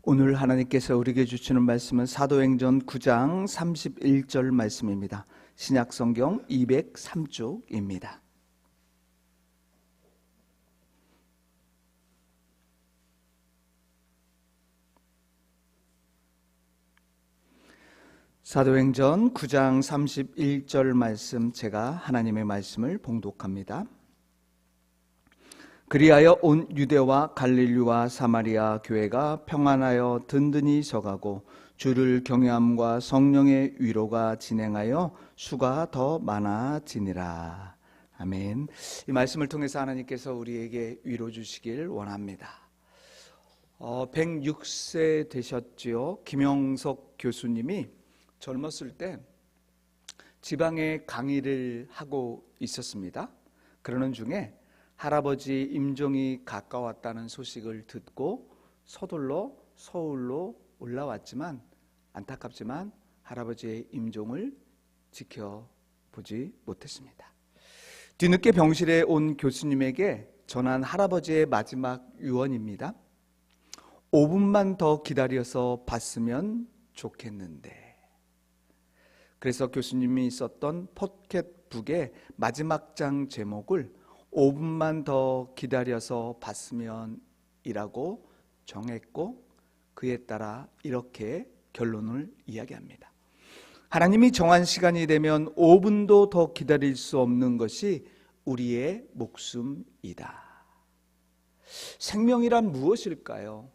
오늘 하나님께서 우리에게 주시는 말씀은 사도행전 9장 31절 말씀입니다. 신약성경 203쪽입니다. 사도행전 9장 31절 말씀, 제가 하나님의 말씀을 봉독합니다. 그리하여 온 유대와 갈릴리와 사마리아 교회가 평안하여 든든히 서가고 주를 경외함과 성령의 위로가 진행하여 수가 더 많아지니라. 아멘. 이 말씀을 통해서 하나님께서 우리에게 위로 주시길 원합니다. 106세 되셨지요. 김영석 교수님이 젊었을 때 지방에 강의를 하고 있었습니다. 그러는 중에 할아버지 임종이 가까웠다는 소식을 듣고 서둘러 서울로 올라왔지만 안타깝지만 할아버지의 임종을 지켜보지 못했습니다. 뒤늦게 병실에 온 교수님에게 전한 할아버지의 마지막 유언입니다. 5분만 더 기다려서 봤으면 좋겠는데. 그래서 교수님이 썼던 포켓북의 마지막 장 제목을 5분만 더 기다려서 봤으면 이라고 정했고, 그에 따라 이렇게 결론을 이야기합니다. 하나님이 정한 시간이 되면 5분도 더 기다릴 수 없는 것이 우리의 목숨이다. 생명이란 무엇일까요?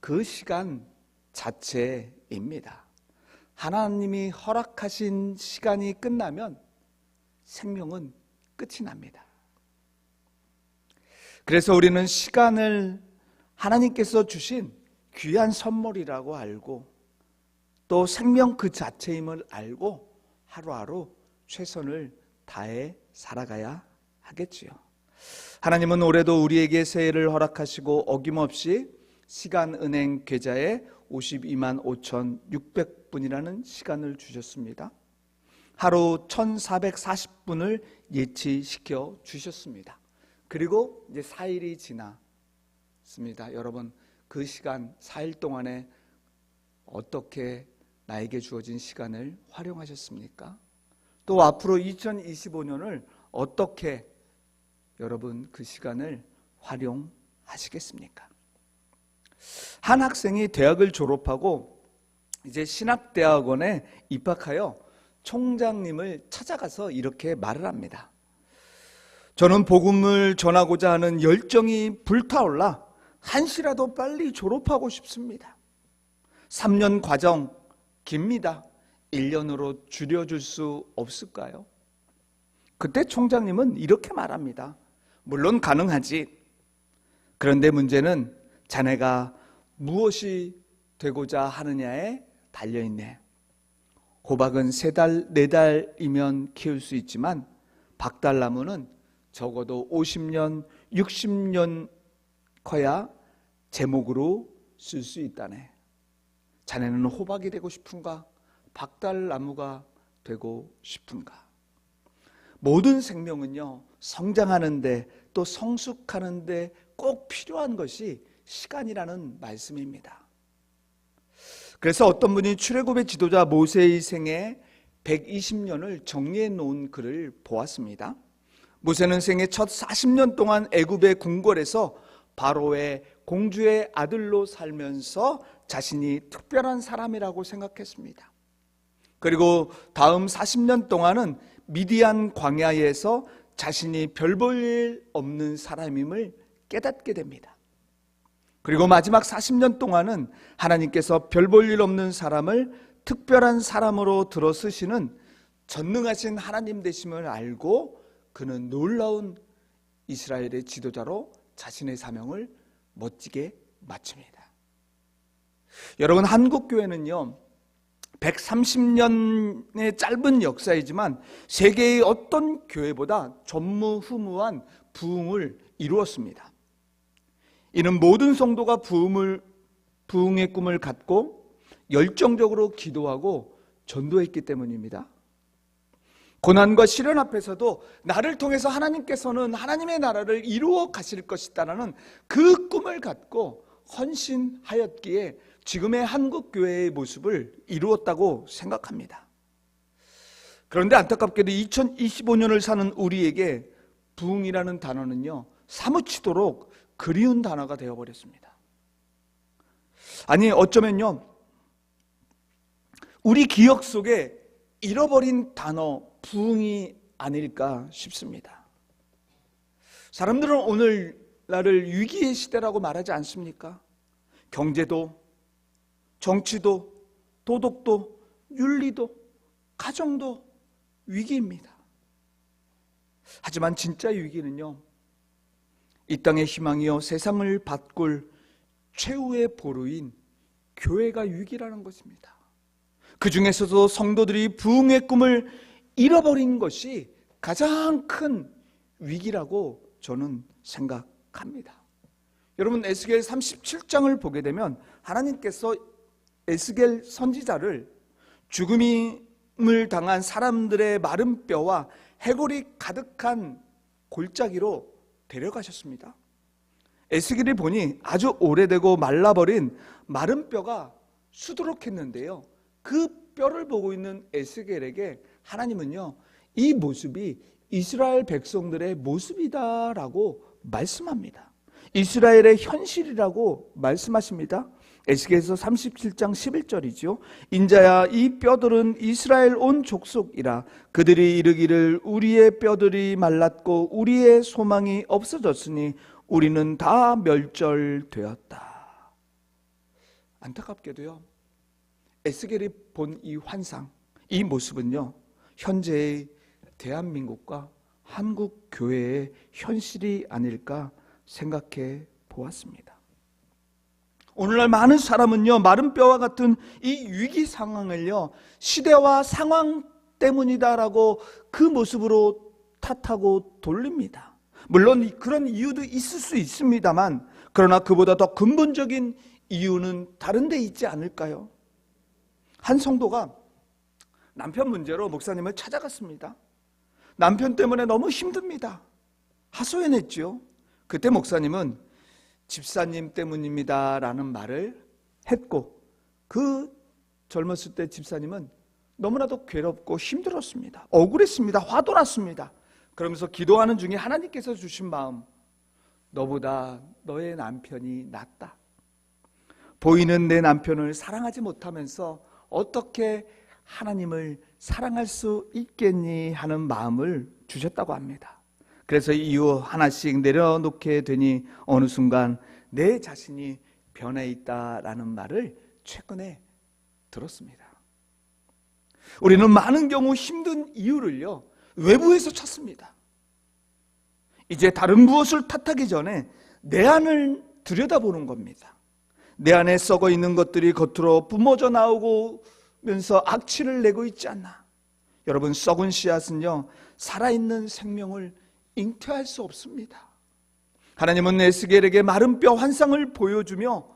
그 시간 자체입니다. 하나님이 허락하신 시간이 끝나면 생명은 끝이 납니다. 그래서 우리는 시간을 하나님께서 주신 귀한 선물이라고 알고, 또 생명 그 자체임을 알고 하루하루 최선을 다해 살아가야 하겠지요. 하나님은 올해도 우리에게 새해를 허락하시고 어김없이 시간은행 계좌에 52만 5,600분이라는 시간을 주셨습니다. 하루 1,440분을 예치시켜 주셨습니다. 그리고 이제 4일이 지났습니다. 여러분, 그 시간 4일 동안에 어떻게 나에게 주어진 시간을 활용하셨습니까? 또 앞으로 2025년을 어떻게 여러분 그 시간을 활용하시겠습니까? 한 학생이 대학을 졸업하고 이제 신학대학원에 입학하여 총장님을 찾아가서 이렇게 말을 합니다. 저는 복음을 전하고자 하는 열정이 불타올라 한시라도 빨리 졸업하고 싶습니다. 3년 과정 깁니다. 1년으로 줄여줄 수 없을까요? 그때 총장님은 이렇게 말합니다. 물론 가능하지. 그런데 문제는 자네가 무엇이 되고자 하느냐에 달려있네. 호박은 3달, 4달이면 키울 수 있지만 박달나무는 적어도 50년, 60년 커야 제목으로 쓸 수 있다네. 자네는 호박이 되고 싶은가? 박달나무가 되고 싶은가? 모든 생명은요, 성장하는데 또 성숙하는데 꼭 필요한 것이 시간이라는 말씀입니다. 그래서 어떤 분이 출애굽의 지도자 모세의 생애 120년을 정리해 놓은 글을 보았습니다. 모세는 생애 첫 40년 동안 애굽의 궁궐에서 바로의 공주의 아들로 살면서 자신이 특별한 사람이라고 생각했습니다. 그리고 다음 40년 동안은 미디안 광야에서 자신이 별 볼 일 없는 사람임을 깨닫게 됩니다. 그리고 마지막 40년 동안은 하나님께서 별 볼 일 없는 사람을 특별한 사람으로 들어 쓰시는 전능하신 하나님 되심을 알고 그는 놀라운 이스라엘의 지도자로 자신의 사명을 멋지게 마칩니다. 여러분, 한국교회는요 130년의 짧은 역사이지만 세계의 어떤 교회보다 전무후무한 부흥을 이루었습니다. 이는 모든 성도가 부흥의 꿈을 갖고 열정적으로 기도하고 전도했기 때문입니다. 고난과 시련 앞에서도 나를 통해서 하나님께서는 하나님의 나라를 이루어 가실 것이다라는 그 꿈을 갖고 헌신하였기에 지금의 한국교회의 모습을 이루었다고 생각합니다. 그런데 안타깝게도 2025년을 사는 우리에게 부흥이라는 단어는요, 사무치도록 그리운 단어가 되어버렸습니다. 아니, 어쩌면요, 우리 기억 속에 잃어버린 단어 부흥이 아닐까 싶습니다. 사람들은 오늘날을 위기의 시대라고 말하지 않습니까? 경제도, 정치도, 도덕도, 윤리도, 가정도 위기입니다. 하지만 진짜 위기는요, 이 땅의 희망이요 세상을 바꿀 최후의 보루인 교회가 위기라는 것입니다. 그 중에서도 성도들이 부흥의 꿈을 잃어버린 것이 가장 큰 위기라고 저는 생각합니다. 여러분, 에스겔 37장을 보게 되면 하나님께서 에스겔 선지자를 죽음을 당한 사람들의 마른 뼈와 해골이 가득한 골짜기로 데려가셨습니다. 에스겔이 보니 아주 오래되고 말라버린 마른 뼈가 수두룩했는데요, 그 뼈를 보고 있는 에스겔에게 하나님은요, 이 모습이 이스라엘 백성들의 모습이다라고 말씀합니다. 이스라엘의 현실이라고 말씀하십니다. 에스겔서 37장 11절이죠. 인자야, 이 뼈들은 이스라엘 온 족속이라. 그들이 이르기를 우리의 뼈들이 말랐고 우리의 소망이 없어졌으니 우리는 다 멸절되었다. 안타깝게도요, 에스겔이 본 이 환상, 이 모습은요, 현재의 대한민국과 한국 교회의 현실이 아닐까 생각해 보았습니다. 오늘날 많은 사람은요, 마른 뼈와 같은 이 위기 상황을요, 시대와 상황 때문이다라고 그 모습으로 탓하고 돌립니다. 물론 그런 이유도 있을 수 있습니다만, 그러나 그보다 더 근본적인 이유는 다른 데 있지 않을까요? 한 성도가 남편 문제로 목사님을 찾아갔습니다. 남편 때문에 너무 힘듭니다. 하소연했죠. 그때 목사님은 집사님 때문입니다 라는 말을 했고, 그 젊었을 때 집사님은 너무나도 괴롭고 힘들었습니다. 억울했습니다. 화도 났습니다. 그러면서 기도하는 중에 하나님께서 주신 마음, 너보다 너의 남편이 낫다. 보이는 내 남편을 사랑하지 못하면서 어떻게 하나님을 사랑할 수 있겠니 하는 마음을 주셨다고 합니다. 그래서 이유 하나씩 내려놓게 되니 어느 순간 내 자신이 변해 있다라는 말을 최근에 들었습니다. 우리는 많은 경우 힘든 이유를요, 외부에서 찾습니다. 이제 다른 무엇을 탓하기 전에 내 안을 들여다보는 겁니다. 내 안에 썩어 있는 것들이 겉으로 뿜어져 나오면서 악취를 내고 있지 않나. 여러분, 썩은 씨앗은요, 살아있는 생명을 잉태할 수 없습니다. 하나님은 에스겔에게 마른 뼈 환상을 보여주며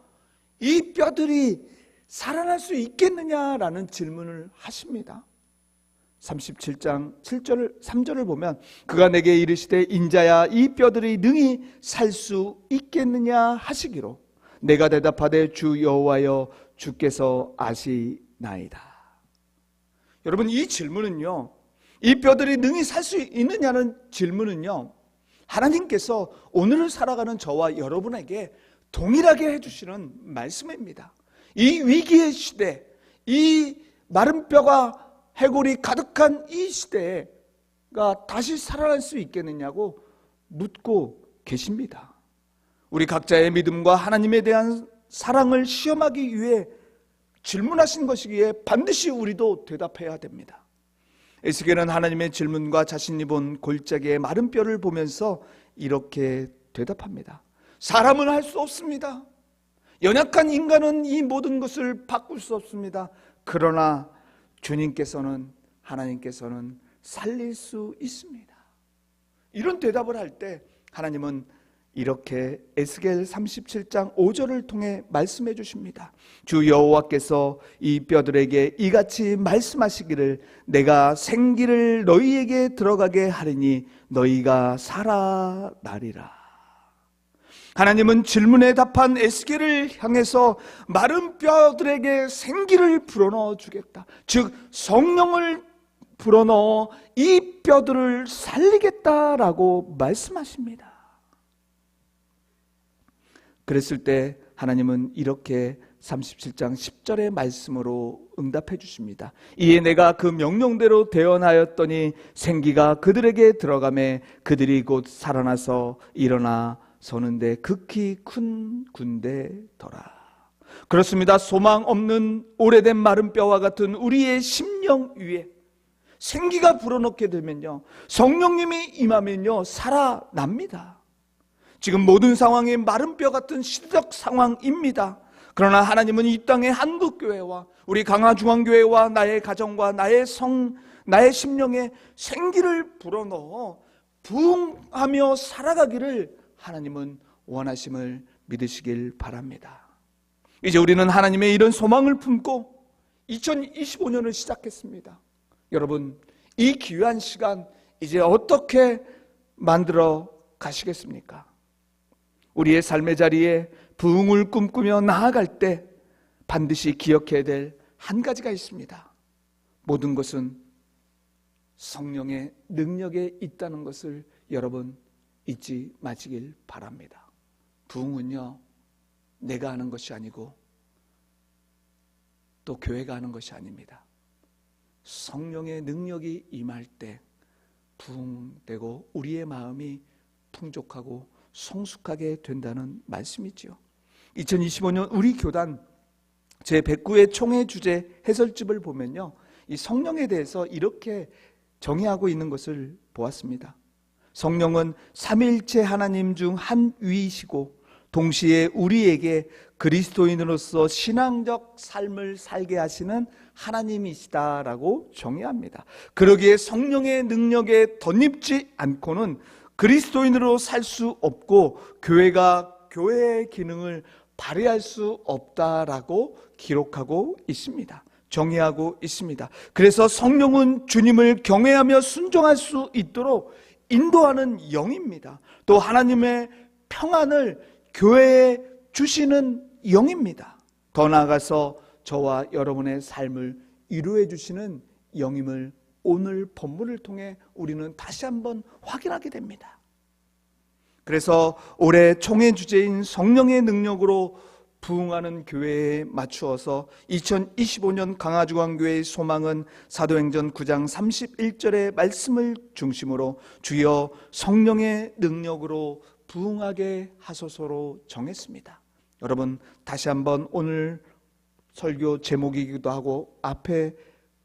이 뼈들이 살아날 수 있겠느냐라는 질문을 하십니다. 37장 7절 3절을 보면 그가 내게 이르시되 인자야, 이 뼈들이 능히 살 수 있겠느냐 하시기로 내가 대답하되 주 여호와여, 주께서 아시나이다. 여러분, 이 질문은요, 이 뼈들이 능히 살 수 있느냐는 질문은요, 하나님께서 오늘을 살아가는 저와 여러분에게 동일하게 해주시는 말씀입니다. 이 위기의 시대, 이 마른 뼈가 해골이 가득한 이 시대가 다시 살아날 수 있겠느냐고 묻고 계십니다. 우리 각자의 믿음과 하나님에 대한 사랑을 시험하기 위해 질문하신 것이기에 반드시 우리도 대답해야 됩니다. 에스겔은 하나님의 질문과 자신이 본 골짜기의 마른 뼈를 보면서 이렇게 대답합니다. 사람은 할 수 없습니다. 연약한 인간은 이 모든 것을 바꿀 수 없습니다. 그러나 주님께서는, 하나님께서는 살릴 수 있습니다. 이런 대답을 할 때 하나님은 이렇게 에스겔 37장 5절을 통해 말씀해 주십니다. 주 여호와께서 이 뼈들에게 이같이 말씀하시기를 내가 생기를 너희에게 들어가게 하리니 너희가 살아나리라. 하나님은 질문에 답한 에스겔을 향해서 마른 뼈들에게 생기를 불어넣어 주겠다, 즉 성령을 불어넣어 이 뼈들을 살리겠다라고 말씀하십니다. 그랬을 때 하나님은 이렇게 37장 10절의 말씀으로 응답해 주십니다. 이에 내가 그 명령대로 대언하였더니 생기가 그들에게 들어가매 그들이 곧 살아나서 일어나 서는데 극히 큰 군대더라. 그렇습니다. 소망 없는 오래된 마른 뼈와 같은 우리의 심령 위에 생기가 불어넣게 되면요, 성령님이 임하면요, 살아납니다. 지금 모든 상황이 마른 뼈 같은 시대적 상황입니다. 그러나 하나님은 이 땅의 한국교회와 우리 강화중앙교회와 나의 가정과 나의 심령에 생기를 불어넣어 부흥하며 살아가기를 하나님은 원하심을 믿으시길 바랍니다. 이제 우리는 하나님의 이런 소망을 품고 2025년을 시작했습니다. 여러분, 이 귀한 시간 이제 어떻게 만들어 가시겠습니까? 우리의 삶의 자리에 부흥을 꿈꾸며 나아갈 때 반드시 기억해야 될 한 가지가 있습니다. 모든 것은 성령의 능력에 있다는 것을 여러분 잊지 마시길 바랍니다. 부흥은요, 내가 하는 것이 아니고 또 교회가 하는 것이 아닙니다. 성령의 능력이 임할 때 부흥되고 우리의 마음이 풍족하고 성숙하게 된다는 말씀이죠. 2025년 우리 교단 제109회 총회 주제 해설집을 보면요, 이 성령에 대해서 이렇게 정의하고 있는 것을 보았습니다. 성령은 삼위일체 하나님 중 한 위이시고 동시에 우리에게 그리스도인으로서 신앙적 삶을 살게 하시는 하나님이시다라고 정의합니다. 그러기에 성령의 능력에 덧입지 않고는 그리스도인으로 살 수 없고 교회가 교회의 기능을 발휘할 수 없다라고 기록하고 있습니다. 정의하고 있습니다. 그래서 성령은 주님을 경외하며 순종할 수 있도록 인도하는 영입니다. 또 하나님의 평안을 교회에 주시는 영입니다. 더 나아가서 저와 여러분의 삶을 위로해 주시는 영임을 오늘 본문을 통해 우리는 다시 한번 확인하게 됩니다. 그래서 올해 총회 주제인 성령의 능력으로 부흥하는 교회에 맞추어서 2025년 강화중앙교회의 소망은 사도행전 9장 31절의 말씀을 중심으로 주여 성령의 능력으로 부흥하게 하소서로 정했습니다. 여러분, 다시 한번 오늘 설교 제목이기도 하고 앞에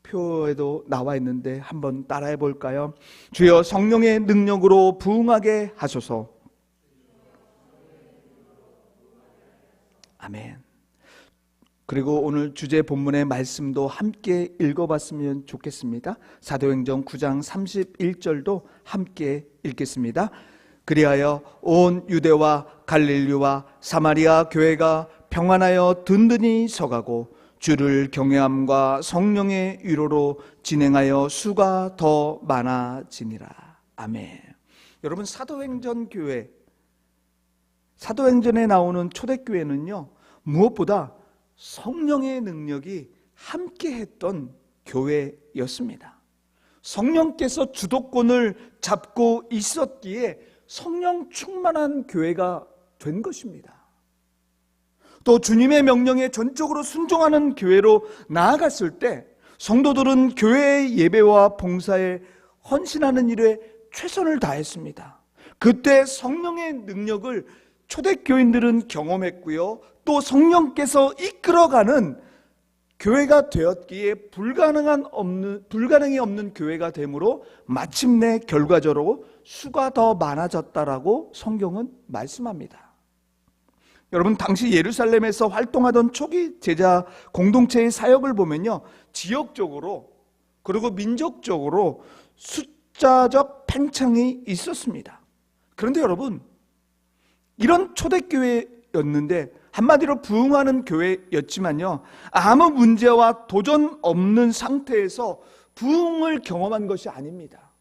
표에도 나와 있는데 한번 따라해 볼까요? 주여 성령의 능력으로 부흥하게 하소서. 아멘. 그리고 오늘 주제 본문의 말씀도 함께 읽어봤으면 좋겠습니다. 사도행전 9장 31절도 함께 읽겠습니다. 그리하여 온 유대와 갈릴리와 사마리아 교회가 평안하여 든든히 서가고 주를 경외함과 성령의 위로로 진행하여 수가 더 많아지니라. 아멘. 여러분, 사도행전 교회, 사도행전에 나오는 초대교회는요, 무엇보다 성령의 능력이 함께했던 교회였습니다. 성령께서 주도권을 잡고 있었기에 성령 충만한 교회가 된 것입니다. 또 주님의 명령에 전적으로 순종하는 교회로 나아갔을 때 성도들은 교회의 예배와 봉사에 헌신하는 일에 최선을 다했습니다. 그때 성령의 능력을 초대교인들은 경험했고요, 또 성령께서 이끌어가는 교회가 되었기에 불가능이 없는 교회가 되므로 마침내 결과적으로 수가 더 많아졌다라고 성경은 말씀합니다. 여러분, 당시 예루살렘에서 활동하던 초기 제자 공동체의 사역을 보면요, 지역적으로 그리고 민족적으로 숫자적 팽창이 있었습니다. 그런데 여러분, 이런 초대교회였는데 한마디로 부흥하는 교회였지만요, 아무 문제와 도전 없는 상태에서 부흥을 경험한 것이 아닙니다.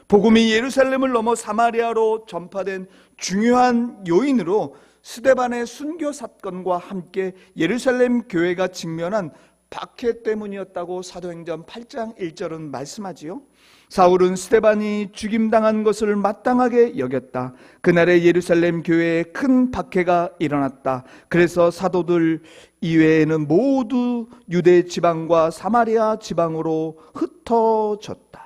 복음이 예루살렘을 넘어 사마리아로 전파된 중요한 요인으로 스데반의 순교 사건과 함께 예루살렘 교회가 직면한 박해 때문이었다고 사도행전 8장 1절은 말씀하지요. 사울은 스데반이 죽임당한 것을 마땅하게 여겼다. 그날에 예루살렘 교회에 큰 박해가 일어났다. 그래서 사도들 이외에는 모두 유대 지방과 사마리아 지방으로 흩어졌다.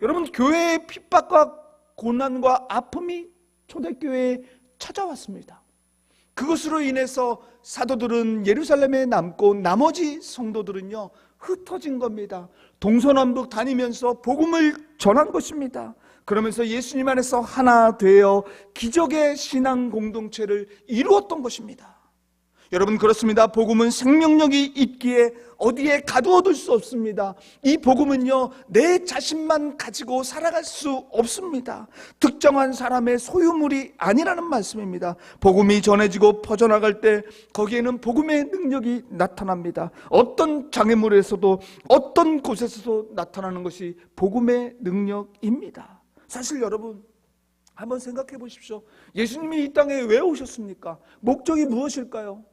여러분, 교회의 핍박과 고난과 아픔이 초대교회에 찾아왔습니다. 그것으로 인해서 사도들은 예루살렘에 남고 나머지 성도들은요 흩어진 겁니다. 동서남북 다니면서 복음을 전한 것입니다. 그러면서 예수님 안에서 하나 되어 기적의 신앙 공동체를 이루었던 것입니다. 여러분, 그렇습니다. 복음은 생명력이 있기에 어디에 가두어둘 수 없습니다. 이 복음은요 내 자신만 가지고 살아갈 수 없습니다. 특정한 사람의 소유물이 아니라는 말씀입니다. 복음이 전해지고 퍼져나갈 때 거기에는 복음의 능력이 나타납니다. 어떤 장애물에서도 어떤 곳에서도 나타나는 것이 복음의 능력입니다. 사실 여러분, 한번 생각해 보십시오. 예수님이 이 땅에 왜 오셨습니까? 목적이 무엇일까요?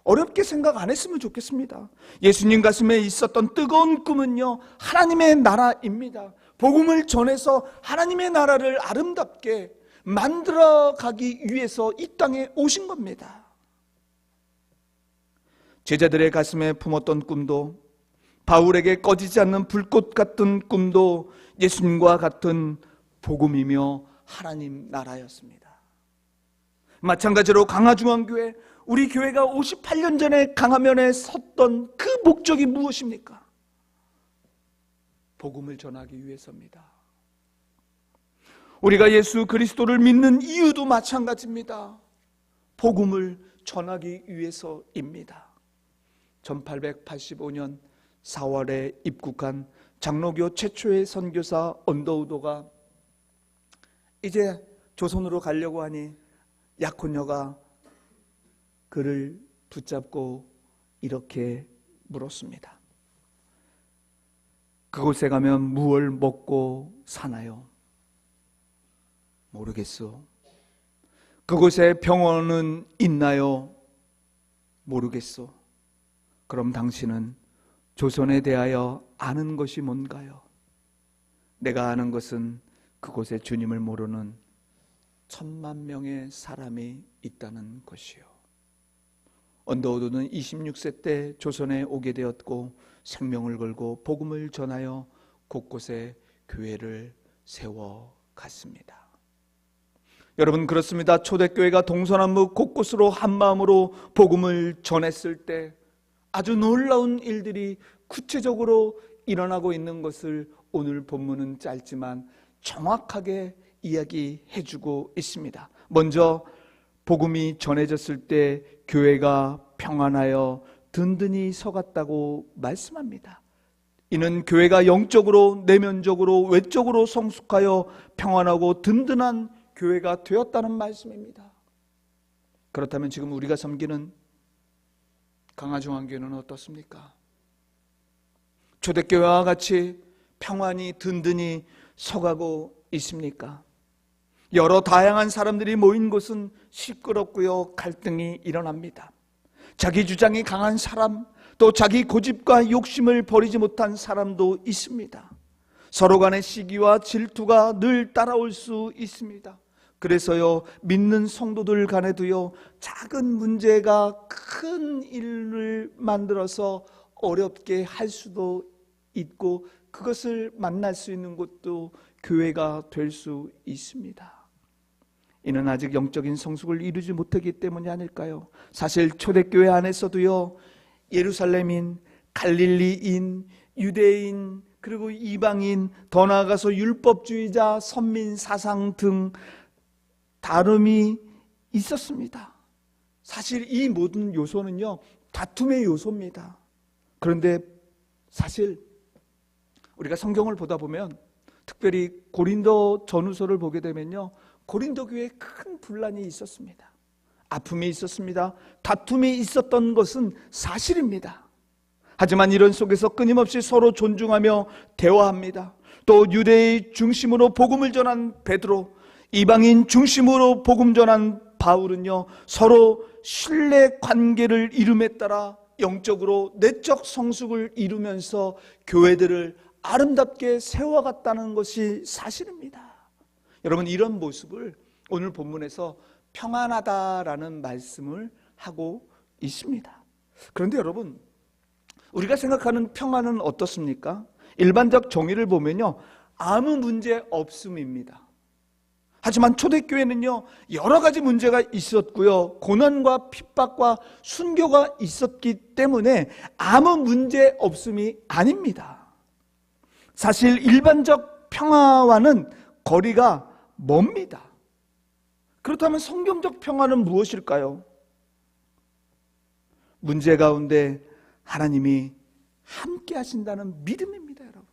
어렵게 생각 안 했으면 좋겠습니다. 예수님 가슴에 있었던 뜨거운 꿈은요 하나님의 나라입니다. 복음을 전해서 하나님의 나라를 아름답게 만들어가기 위해서 이 땅에 오신 겁니다. 제자들의 가슴에 품었던 꿈도, 바울에게 꺼지지 않는 불꽃 같은 꿈도 예수님과 같은 복음이며 하나님 나라였습니다. 마찬가지로 강화중앙교회, 우리 교회가 58년 전에 강화면에 섰던 그 목적이 무엇입니까? 복음을 전하기 위해서입니다. 우리가 예수 그리스도를 믿는 이유도 마찬가지입니다. 복음을 전하기 위해서입니다. 1885년 4월에 입국한 장로교 최초의 선교사 언더우도가 이제 조선으로 가려고 하니 약혼녀가 그를 붙잡고 이렇게 물었습니다. 그곳에 가면 무얼 먹고 사나요? 모르겠소. 그곳에 병원은 있나요? 모르겠소. 그럼 당신은 조선에 대하여 아는 것이 뭔가요? 내가 아는 것은 그곳에 주님을 모르는 1000만 명의 사람이 있다는 것이요. 언더우드는 26세 때 조선에 오게 되었고 생명을 걸고 복음을 전하여 곳곳에 교회를 세워갔습니다. 여러분, 그렇습니다. 초대교회가 동서남북 곳곳으로 한마음으로 복음을 전했을 때 아주 놀라운 일들이 구체적으로 일어나고 있는 것을 오늘 본문은 짧지만 정확하게 이야기해주고 있습니다. 먼저 복음이 전해졌을 때 교회가 평안하여 든든히 서갔다고 말씀합니다. 이는 교회가 영적으로, 내면적으로, 외적으로 성숙하여 평안하고 든든한 교회가 되었다는 말씀입니다. 그렇다면 지금 우리가 섬기는 강화중앙교회는 어떻습니까? 초대교회와 같이 평안히 든든히 서가고 있습니까? 여러 다양한 사람들이 모인 곳은 시끄럽고요, 갈등이 일어납니다. 자기 주장이 강한 사람, 또 자기 고집과 욕심을 버리지 못한 사람도 있습니다. 서로 간의 시기와 질투가 늘 따라올 수 있습니다. 그래서요, 믿는 성도들 간에도요, 작은 문제가 큰 일을 만들어서 어렵게 할 수도 있고, 그것을 만날 수 있는 곳도 교회가 될 수 있습니다. 이는 아직 영적인 성숙을 이루지 못하기 때문이 아닐까요? 사실 초대교회 안에서도요, 예루살렘인, 갈릴리인, 유대인, 그리고 이방인, 더 나아가서 율법주의자, 선민 사상 등 다름이 있었습니다. 사실 이 모든 요소는요, 다툼의 요소입니다. 그런데 사실 우리가 성경을 보다 보면, 특별히 고린도 전후서를 보게 되면요, 고린도 교회에 큰 분란이 있었습니다. 아픔이 있었습니다. 다툼이 있었던 것은 사실입니다. 하지만 이런 속에서 끊임없이 서로 존중하며 대화합니다. 또 유대의 중심으로 복음을 전한 베드로, 이방인 중심으로 복음 전한 바울은요, 서로 신뢰 관계를 이룸에 따라 영적으로 내적 성숙을 이루면서 교회들을 아름답게 세워갔다는 것이 사실입니다. 여러분, 이런 모습을 오늘 본문에서 평안하다라는 말씀을 하고 있습니다. 그런데 여러분, 우리가 생각하는 평안은 어떻습니까? 일반적 정의를 보면요, 아무 문제 없음입니다. 하지만 초대교회는요, 여러 가지 문제가 있었고요, 고난과 핍박과 순교가 있었기 때문에 아무 문제 없음이 아닙니다. 사실 일반적 평화와는 거리가 멉니다. 그렇다면 성경적 평화는 무엇일까요? 문제 가운데 하나님이 함께 하신다는 믿음입니다, 여러분.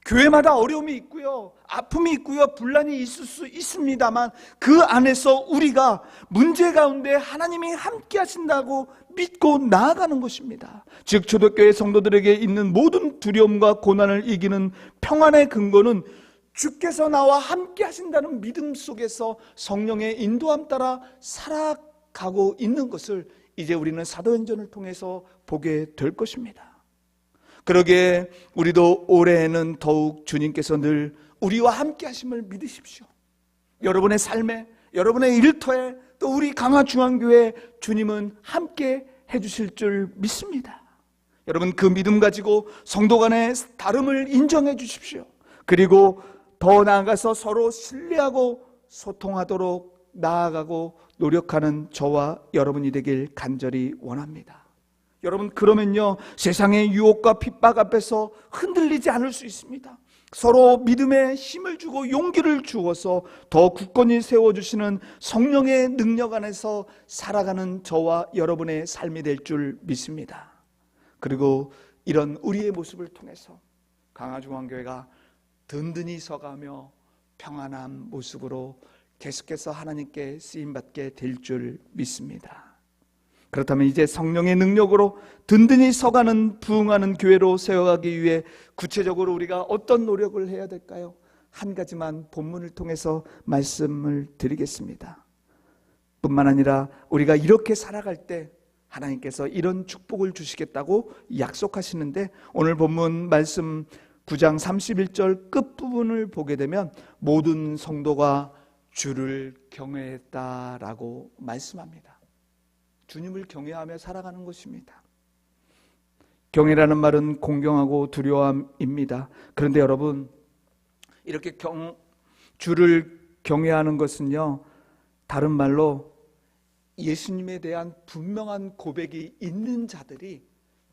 교회마다 어려움이 있고요, 아픔이 있고요, 분란이 있을 수 있습니다만 그 안에서 우리가 문제 가운데 하나님이 함께 하신다고 믿고 나아가는 것입니다. 즉 초대교회 성도들에게 있는 모든 두려움과 고난을 이기는 평안의 근거는 주께서 나와 함께 하신다는 믿음 속에서 성령의 인도함 따라 살아가고 있는 것을 이제 우리는 사도행전을 통해서 보게 될 것입니다. 그러기에 우리도 올해에는 더욱 주님께서 늘 우리와 함께 하심을 믿으십시오. 여러분의 삶에, 여러분의 일터에, 또 우리 강화중앙교회 주님은 함께 해주실 줄 믿습니다. 여러분, 그 믿음 가지고 성도 간의 다름을 인정해 주십시오. 그리고 더 나아가서 서로 신뢰하고 소통하도록 나아가고 노력하는 저와 여러분이 되길 간절히 원합니다. 여러분, 그러면요, 세상의 유혹과 핍박 앞에서 흔들리지 않을 수 있습니다. 서로 믿음에 힘을 주고 용기를 주어서 더 굳건히 세워주시는 성령의 능력 안에서 살아가는 저와 여러분의 삶이 될 줄 믿습니다. 그리고 이런 우리의 모습을 통해서 강화중앙교회가 든든히 서가며 평안한 모습으로 계속해서 하나님께 쓰임받게 될 줄 믿습니다. 그렇다면 이제 성령의 능력으로 든든히 서가는 부흥하는 교회로 세워가기 위해 구체적으로 우리가 어떤 노력을 해야 될까요? 한 가지만 본문을 통해서 말씀을 드리겠습니다. 뿐만 아니라 우리가 이렇게 살아갈 때 하나님께서 이런 축복을 주시겠다고 약속하시는데, 오늘 본문 말씀 9장 31절 끝부분을 보게 되면 모든 성도가 주를 경외했다라고 말씀합니다. 주님을 경외하며 살아가는 것입니다. 경외라는 말은 공경하고 두려움입니다. 그런데 여러분, 이렇게 주를 경외하는 것은요, 다른 말로 예수님에 대한 분명한 고백이 있는 자들이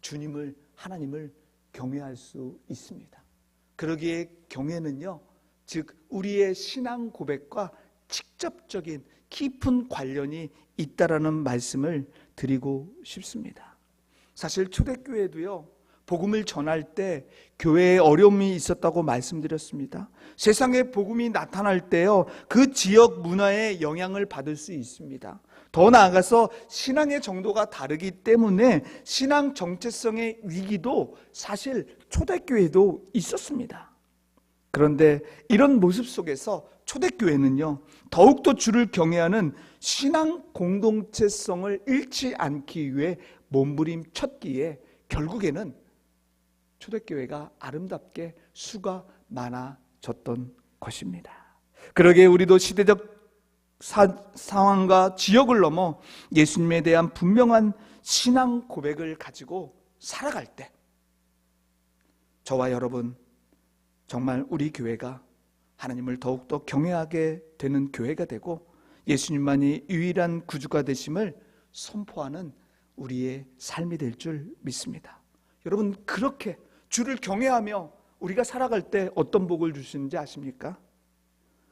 주님을, 하나님을 경외할 수 있습니다. 그러기에 경외는요, 즉 우리의 신앙 고백과 직접적인 깊은 관련이 있다라는 말씀을 드리고 싶습니다. 사실 초대교회도요, 복음을 전할 때 교회에 어려움이 있었다고 말씀드렸습니다. 세상에 복음이 나타날 때요, 그 지역 문화에 영향을 받을 수 있습니다. 더 나아가서 신앙의 정도가 다르기 때문에 신앙 정체성의 위기도 사실 초대교회도 있었습니다. 그런데 이런 모습 속에서 초대교회는요, 더욱더 주를 경외하는 신앙 공동체성을 잃지 않기 위해 몸부림쳤기에 결국에는 초대교회가 아름답게 수가 많아졌던 것입니다. 그러기에 우리도 시대적 상황과 지역을 넘어 예수님에 대한 분명한 신앙 고백을 가지고 살아갈 때 저와 여러분, 정말 우리 교회가 하나님을 더욱더 경외하게 되는 교회가 되고 예수님만이 유일한 구주가 되심을 선포하는 우리의 삶이 될 줄 믿습니다. 여러분, 그렇게 주를 경외하며 우리가 살아갈 때 어떤 복을 주시는지 아십니까?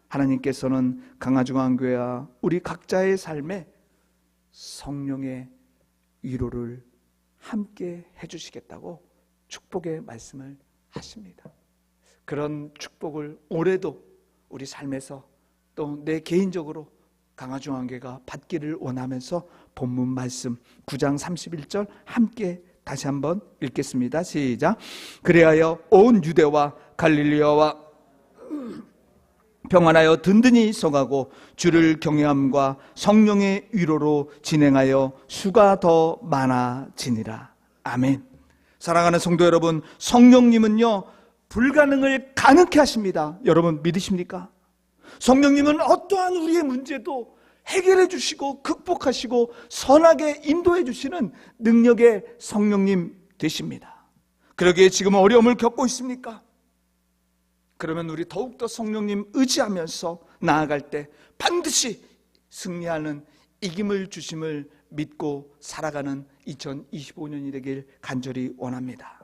하나님께서는 강화중앙교회와 우리 각자의 삶에 성령의 위로를 함께 해주시겠다고 축복의 말씀을 하십니다. 그런 축복을 올해도 우리 삶에서 또 내 개인적으로 강화중앙교회가 받기를 원하면서 본문 말씀 9장 31절 함께 다시 한번 읽겠습니다. 시작. 그리하여 온 유대와 갈릴리아와 평안하여 든든히 서가고 주를 경외함과 성령의 위로로 진행하여 수가 더 많아지니라. 아멘. 사랑하는 성도 여러분, 성령님은요 불가능을 가능케 하십니다. 여러분 믿으십니까? 성령님은 어떠한 우리의 문제도 해결해 주시고 극복하시고 선하게 인도해 주시는 능력의 성령님 되십니다. 그러기에 지금 어려움을 겪고 있습니까? 그러면 우리 더욱더 성령님 의지하면서 나아갈 때 반드시 승리하는 이김을 주심을 믿고 살아가는 2025년이 되길 간절히 원합니다.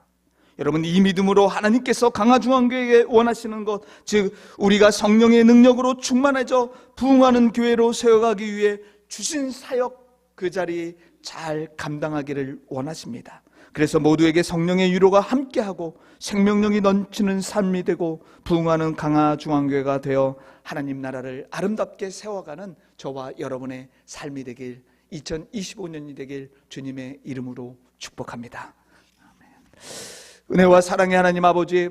여러분, 이 믿음으로 하나님께서 강화중앙교회에 원하시는 것, 즉 우리가 성령의 능력으로 충만해져 부흥하는 교회로 세워가기 위해 주신 사역 그 자리 잘 감당하기를 원하십니다. 그래서 모두에게 성령의 위로가 함께하고 생명력이 넘치는 삶이 되고 부흥하는 강화중앙교회가 되어 하나님 나라를 아름답게 세워가는 저와 여러분의 삶이 되길, 2025년이 되길 주님의 이름으로 축복합니다. 아멘. 은혜와 사랑의 하나님 아버지,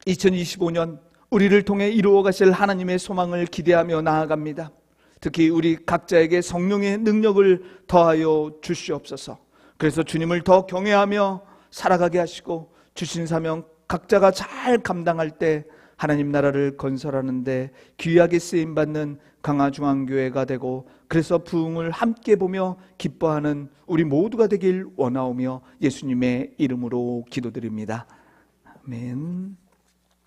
2025년 우리를 통해 이루어 가실 하나님의 소망을 기대하며 나아갑니다. 특히 우리 각자에게 성령의 능력을 더하여 주시옵소서. 그래서 주님을 더 경외하며 살아가게 하시고 주신 사명 각자가 잘 감당할 때 하나님 나라를 건설하는 데 귀하게 쓰임받는 강화중앙교회가 되고, 그래서 부흥을 함께 보며 기뻐하는 우리 모두가 되길 원하오며 예수님의 이름으로 기도드립니다. 아멘.